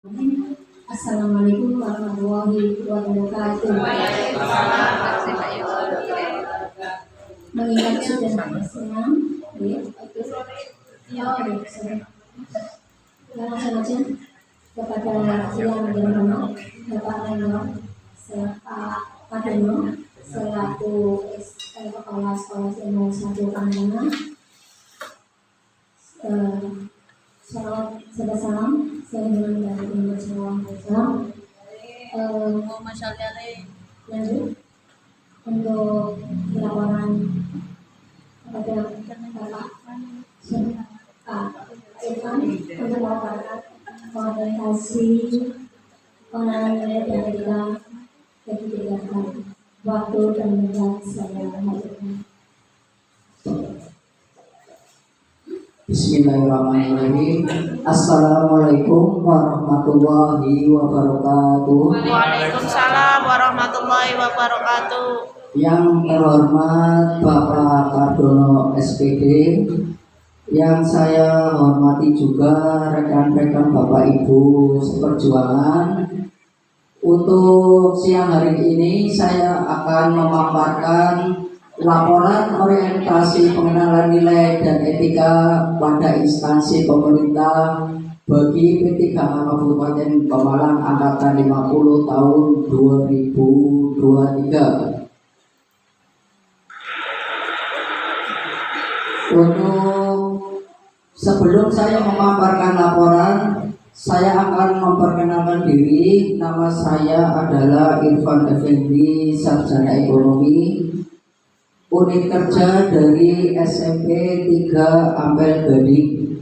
Assalamualaikum warahmatullahi wabarakatuh. Mengingat sudah senang, langsung saja kepada yang berhormat Bapak Reno Pak Reno selaku Kepala Sekolah Senior 1 Pandangan. Salam saya dengan dari Indonesia. Lanjut untuk laporan kepada Bapak Irfan untuk melaporkan koordinasi pengenalan nilai dan etika kebijakan waktu dan tempat saya hadirkan. Bismillahirrahmanirrahim. Assalamualaikum warahmatullahi wabarakatuh. Waalaikumsalam warahmatullahi wabarakatuh. Yang terhormat Bapak Kardono SPD, yang saya hormati juga rekan-rekan Bapak Ibu seperjuangan. Untuk siang hari ini saya akan memaparkan laporan orientasi pengenalan nilai dan etika pada instansi pemerintah bagi P3K Kabupaten Pemalang angkatan 50 tahun 2023. Untuk sebelum saya memaparkan laporan, saya akan memperkenalkan diri. Nama saya adalah Irfan Effendi, sarjana ekonomi, unit kerja dari SMP 3 Ampel Gading.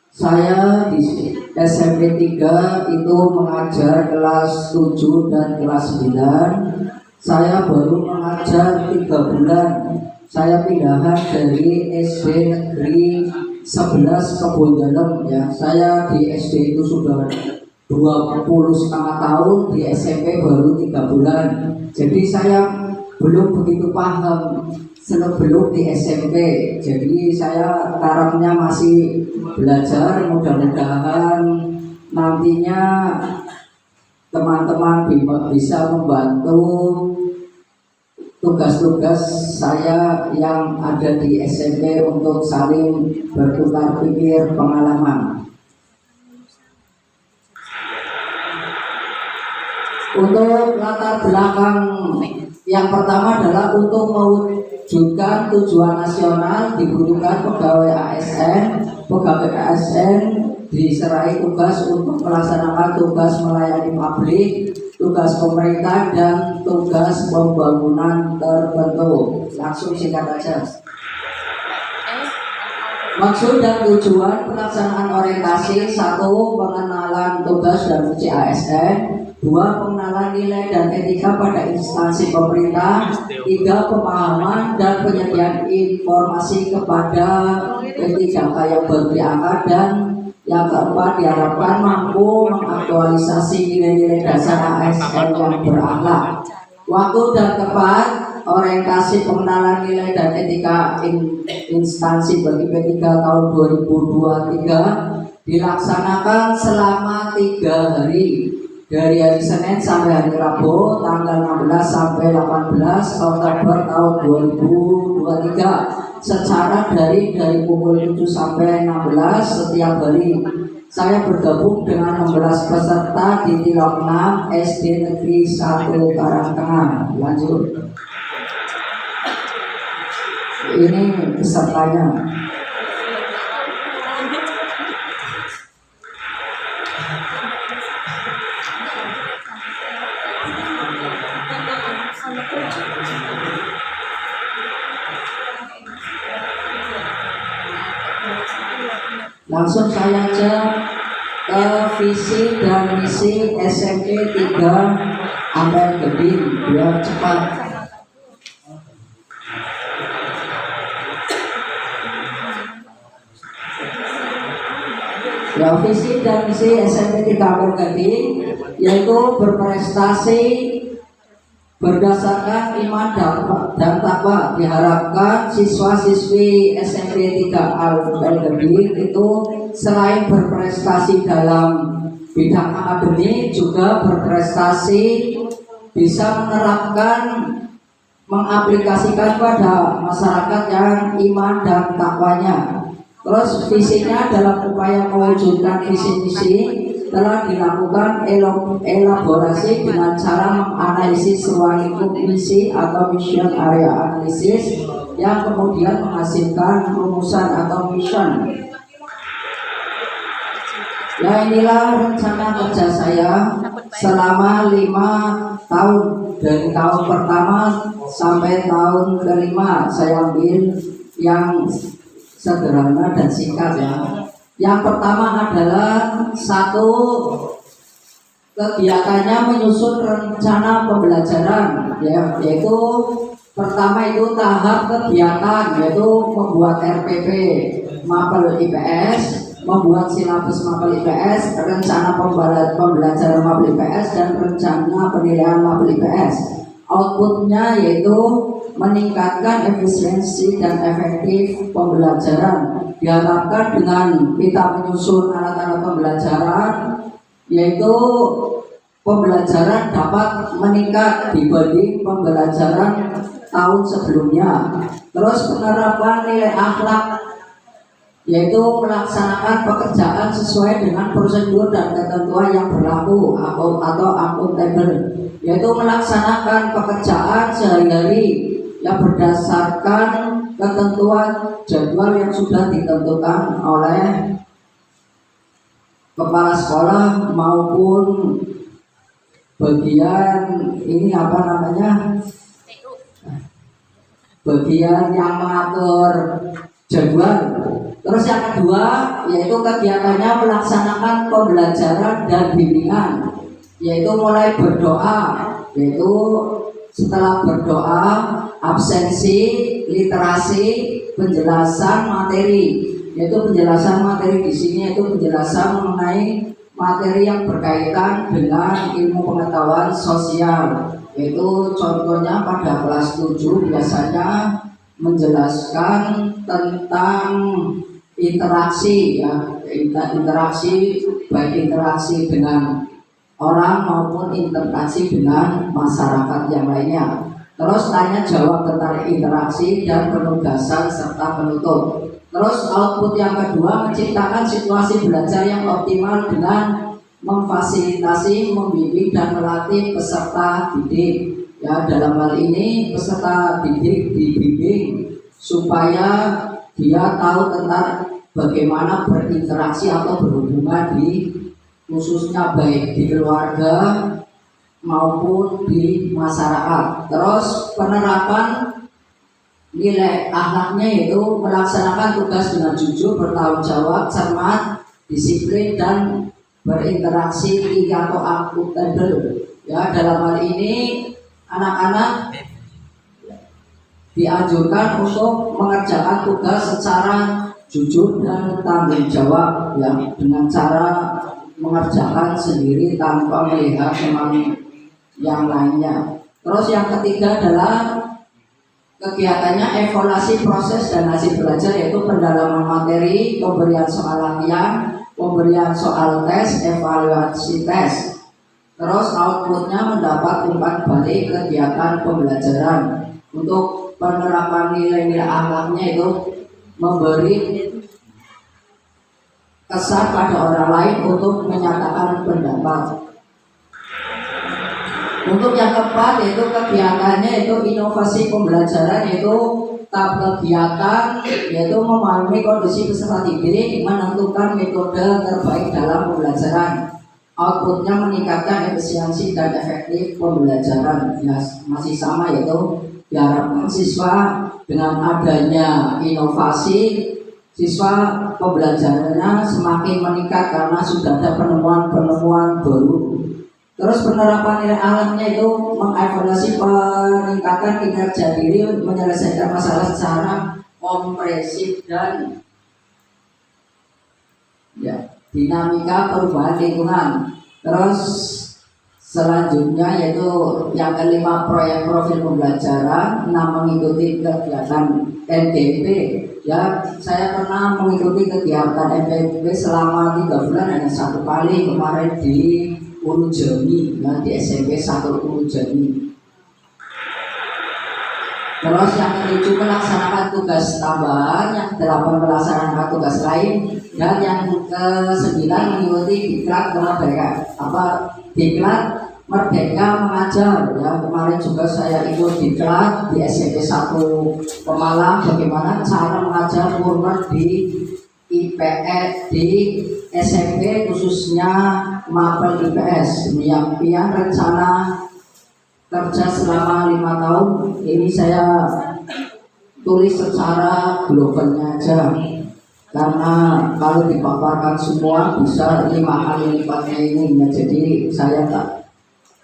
Saya di SMP 3 itu mengajar kelas 7 dan kelas 9. Saya baru mengajar 3 bulan. Saya pindahan dari SD Negeri 11 Kebon Dalem ya. Saya di SD itu sudah 20,5 tahun, di SMP baru 3 bulan. Jadi saya belum begitu paham sebelum di SMP, jadi saya tarafnya masih belajar. Mudah-mudahan nantinya teman-teman bisa membantu tugas-tugas saya yang ada di SMP untuk saling bertukar pikir pengalaman. Untuk latar belakang yang pertama adalah untuk mewujudkan tujuan nasional dibutuhkan pegawai ASN. Pegawai ASN diserai tugas untuk melaksanakan tugas melayani publik, tugas pemerintah, dan tugas pembangunan tertentu. Langsung singkat aja. Maksud dan tujuan pelaksanaan orientasi: 1. Pengenalan tugas dan fungsi ASN. 2. Pengenalan nilai dan etika pada instansi pemerintah. 3. Pemahaman dan penyediaan informasi kepada P3K yang berangkat. Dan yang keempat, diharapkan mampu mengaktualisasi nilai-nilai dasar ASN yang berakhlak. Waktu dan tempat orientasi pengenalan nilai dan etika instansi bagi P3 tahun 2023 dilaksanakan selama 3 hari, dari hari Senin sampai hari Rabu, tanggal 16 sampai 18 Oktober tahun 2023, secara dari pukul 7 sampai 16 setiap hari. Saya bergabung dengan 16 peserta di Tilok 6 SD Negeri 1 Karangtengah. Lanjut. Ini pesertanya. Langsung saya cek ke visi dan misi SMP 3 Ampel Gading biar cepat. Ya, visi dan misi SMP 3 Ampel Gading yaitu berprestasi berdasarkan iman dan takwa. Diharapkan siswa-siswi SMP 3 Ampel Gading itu selain berprestasi dalam bidang akademik juga berprestasi, bisa menerapkan, mengaplikasikan pada masyarakat yang iman dan takwanya. Terus visinya dalam upaya mewujudkan visi misi telah dilakukan elaborasi dengan cara menganalisis ruang lingkup misi atau mission area analysis yang kemudian menghasilkan rumusan atau mission. Ya, inilah rencana kerja saya selama 5 tahun, dari tahun pertama sampai tahun kelima. Saya ambil yang sederhana dan singkat ya. Yang pertama adalah satu, kegiatannya menyusun rencana pembelajaran ya, yaitu pertama itu tahap kegiatan yaitu membuat RPP mapel IPS, membuat silabus mapel IPS, rencana pembelajaran mapel IPS, dan rencana penilaian mapel IPS. Outputnya yaitu meningkatkan efisiensi dan efektif pembelajaran. Diharapkan dengan kita menyusun alat-alat pembelajaran, yaitu pembelajaran dapat meningkat dibanding pembelajaran tahun sebelumnya. Terus penerapan nilai akhlak, yaitu melaksanakan pekerjaan sesuai dengan prosedur dan ketentuan yang berlaku atau akuntabel, yaitu melaksanakan pekerjaan sehari-hari yang berdasarkan ketentuan jadwal yang sudah ditentukan oleh kepala sekolah maupun bagian ini apa namanya, bagian yang mengatur jadwal. Terus yang kedua yaitu kegiatannya melaksanakan pembelajaran dan bimbingan, yaitu mulai berdoa, yaitu setelah berdoa absensi, literasi, penjelasan materi, yaitu penjelasan materi di sini yaitu penjelasan mengenai materi yang berkaitan dengan ilmu pengetahuan sosial, yaitu contohnya pada kelas 7 biasanya menjelaskan tentang interaksi ya, interaksi baik interaksi dengan orang maupun interaksi dengan masyarakat yang lainnya. Terus tanya jawab tentang interaksi dan penugasan serta penutup. Terus output yang kedua menciptakan situasi belajar yang optimal dengan memfasilitasi, membimbing dan melatih peserta didik. Ya, dalam hal ini peserta didik dibimbing supaya dia tahu tentang bagaimana berinteraksi atau berhubungan di khususnya baik di keluarga maupun di masyarakat. Terus penerapan nilai akhlaknya yaitu melaksanakan tugas dengan jujur, bertanggung jawab, cermat, disiplin dan berinteraksi atau akuntabel. Ya, dalam hal ini anak-anak dianjurkan untuk mengerjakan tugas secara jujur dan tanggung jawab ya, dengan cara mengerjakan sendiri tanpa melihat teman yang lainnya. Terus yang ketiga adalah kegiatannya evaluasi proses dan hasil belajar, yaitu pendalaman materi, pemberian soal latihan, pemberian soal tes, evaluasi tes. Terus outputnya mendapat umpan balik kegiatan pembelajaran. Untuk penerapan nilai-nilai akhlaknya itu memberi kesan pada orang lain untuk menyatakan pendapat. Untuk yang keempat yaitu kegiatannya yaitu inovasi pembelajaran, yaitu tahap kegiatan yaitu memahami kondisi peserta didik, menentukan metode terbaik dalam pembelajaran. Outputnya meningkatkan efisiensi dan efektif pembelajaran. Ya, masih sama yaitu diharapkan siswa dengan adanya inovasi, siswa pembelajarannya semakin meningkat karena sudah ada penemuan-penemuan baru. Terus penerapan nilai akhlaknya itu mengevaluasi peningkatan kinerja diri, menyelesaikan masalah secara komprehensif dan ya, dinamika perubahan lingkungan. Terus Selanjutnya yaitu yang kelima, proyek profil pembelajaran. Mengikuti kegiatan NDP. Ya, saya pernah mengikuti kegiatan NDP selama 3 bulan hanya 1 kali, kemarin di Ulu Jami, ya, di SMP 1 Ulu Jami. Terus yang ke-7 melaksanakan tugas tambahan, yang ke-8 melaksanakan tugas lain, dan yang ke-9 mengikuti diklat Merdeka Mengajar. Ya, kemarin juga saya ikut diklat di SMP 1 Pemalang, bagaimana cara mengajar Murmer di IPS di SMP khususnya Mapel IPS. Demikian rencana kerja selama 5 tahun ini saya tulis secara globalnya aja, karena kalau dipaparkan semua bisa 5 kali lipatnya ini. Jadi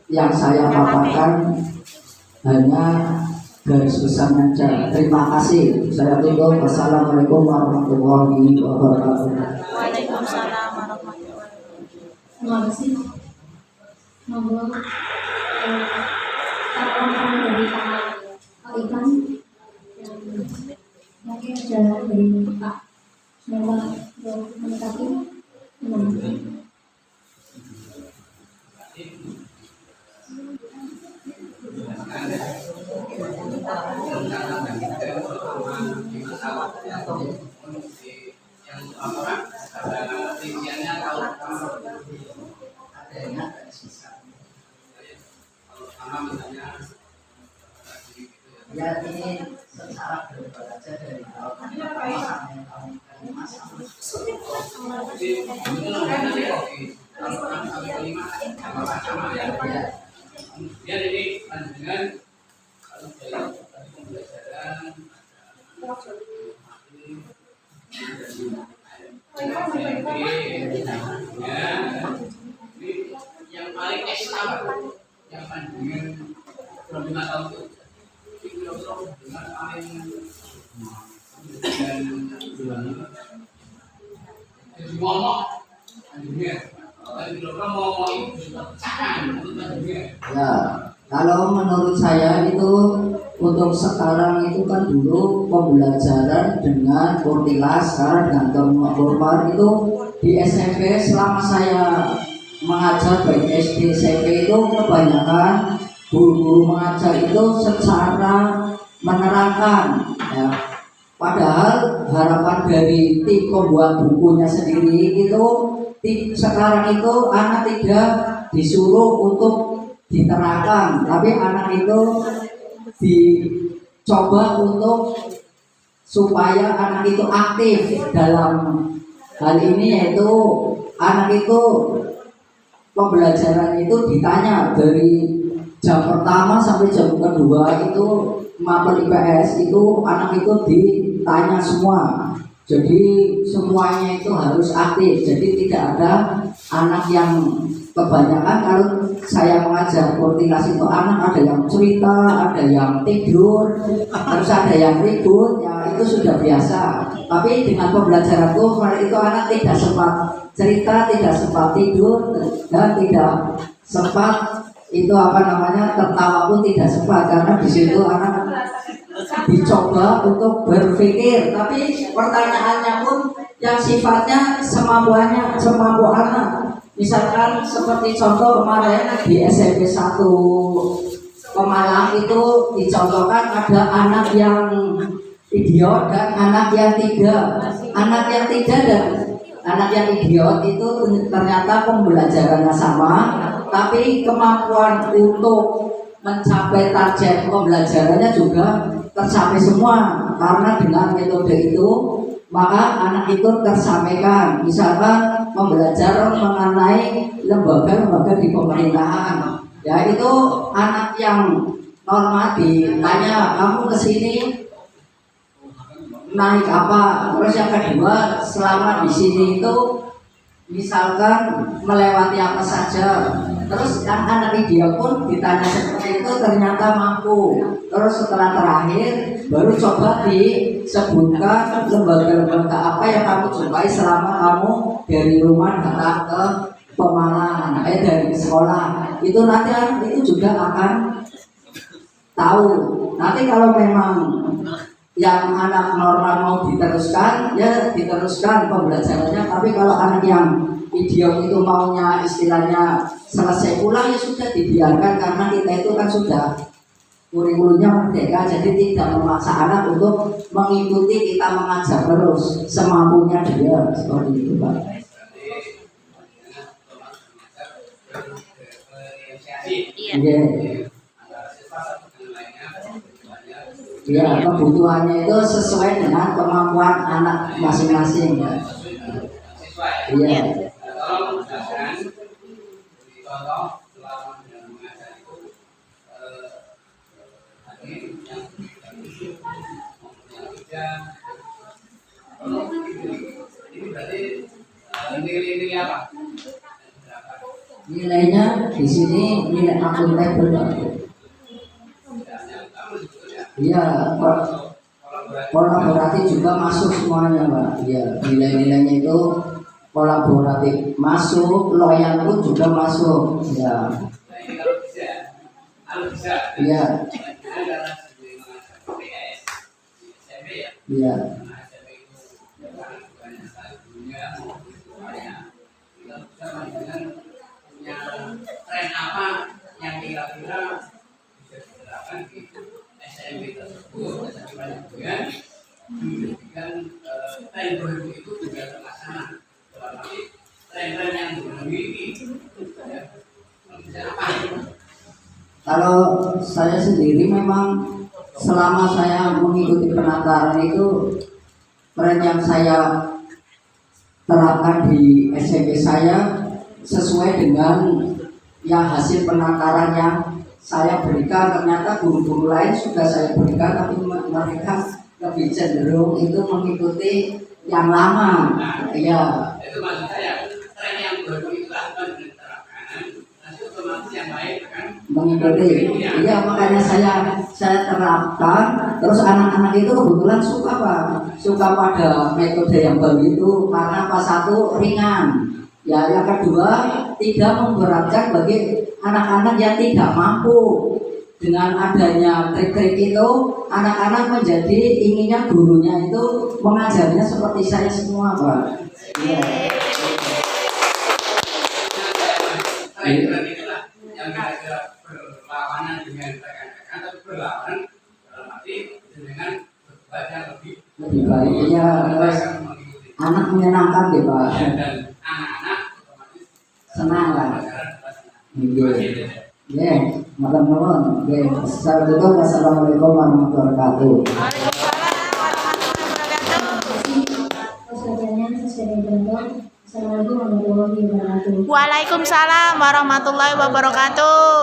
yang saya paparkan hanya garis besarnya aja. Terima kasih. Saya tutup. Wassalamualaikum warahmatullahi wabarakatuh. Waalaikumsalam warahmatullahi wabarakatuh. Terima kasih. Monggo tanggapan dari Pak Ikan dan mungkin ada dari Pak Semoga menetapkan ya, ini secara global aja dari kemudian ini dengan pembelajaran yang paling ekstra, yang dengan 5 tahun itu dengan paling dan ngomong ya, kalau menurut saya itu untuk sekarang itu kan dulu pembelajaran dengan Kurtilas, sekarang dengan Kurmar itu di SMP. Selama saya mengajar baik SD SMP itu kebanyakan guru-guru mengajar itu secara menerangkan, ya. Padahal harapan dari tim pembuat bukunya sendiri itu sekarang itu anak tidak disuruh untuk diterangkan, tapi anak itu dicoba untuk supaya anak itu aktif dalam hal ini, yaitu anak itu pembelajaran itu ditanya dari jam pertama sampai jam kedua itu Mapel IPS itu anak itu ditanya semua. Jadi semuanya itu harus aktif. Jadi tidak ada anak yang kebanyakan kalau saya mengajar Kurtilas itu anak ada yang cerita, ada yang tidur, terus ada yang ribut, ya itu sudah biasa. Tapi dengan pembelajaran itu anak tidak sempat cerita, tidak sempat tidur, dan tidak sempat tertawa pun tidak sempat, karena di situ anak dicoba untuk berpikir, tapi pertanyaannya pun yang sifatnya semampu anak. Misalkan seperti contoh kemarin di SMP 1 Pemalang itu dicontohkan ada anak yang idiot dan anak yang tidak. Anak yang tidak dan anak yang idiot itu ternyata pembelajarannya sama, tapi kemampuan untuk mencapai target pembelajarannya juga tercapai semua. Karena dengan metode itu maka anak itu tersampaikan. Misalkan membelajar mengenai lembaga-lembaga di pemerintahan, ya itu anak yang normal ditanya, kamu kesini naik apa? Terus yang kedua, selama di sini itu misalkan melewati apa saja. Terus yang anak dia pun ditanya seperti itu ternyata mampu. Terus setelah terakhir baru coba disebutkan lembaga-lembaga apa yang kamu jumpai selama kamu dari rumah datang ke Pemalang, dari sekolah. itu nanti anak itu juga akan tahu. Nanti kalau memang yang anak normal mau diteruskan, ya diteruskan pembelajarannya. Tapi kalau anak yang idiom itu maunya istilahnya selesai pulang, ya sudah dibiarkan, karena kita itu kan sudah kurikulumnya merdeka, jadi tidak memaksa anak untuk mengikuti kita mengajar terus semampunya dia, seperti itu Pak. Iya. Ya, kebutuhannya itu sesuai dengan kemampuan anak masing-masing. Iya. Tolong jelaskan, contoh selama mengajar itu ini berarti nilai-nilai apa? Nilainya di sini nilai akuntabel. Iya, kolaboratif juga masuk semuanya Pak. Iya, nilai-nilainya itu kolaboratif masuk, loyal pun juga masuk. Ya. Iya. Iya. Tren apa yang kira-kira bisa diterapkan di SMP tersebut dengan tren baru itu juga terlaksana. Berarti tren-tren yang dimiliki apa? Kalau saya sendiri memang selama saya mengikuti penataran itu, tren yang saya terapkan di SMP saya sesuai dengan yang hasil penataran yang saya berikan. Ternyata guru-guru lain sudah saya berikan, tapi mereka lebih cenderung itu mengikuti yang lama. Ya. Itu maksud saya, tren yang baru itu akan diterapkan, nanti otomatis yang baik akan mengikuti. Iya, makanya saya terapkan. Terus anak-anak itu kebetulan suka Pak, suka pada metode yang baru itu, karena pas satu ringan. Ya, yang kedua tidak memberatkan bagi anak-anak yang tidak mampu. Dengan adanya trik-trik itu, anak-anak menjadi inginnya gurunya itu mengajarnya seperti saya semua Pak. Ya. Tren itulah yang kira-kira berlawanan dengan rekan-rekan, atau berlawanan dalam arti dengan berbuat yang lebih baik. Ya, anak menyenangkan ya Pak. Dan anak-anak otomatis Senang lah. Iya. Ya, makan malam. Ya, assalamualaikum warahmatullahi wabarakatuh. Pertanyaannya sesuai dengan Assalamualaikum warahmatullahi wabarakatuh. Waalaikumsalam warahmatullahi wabarakatuh.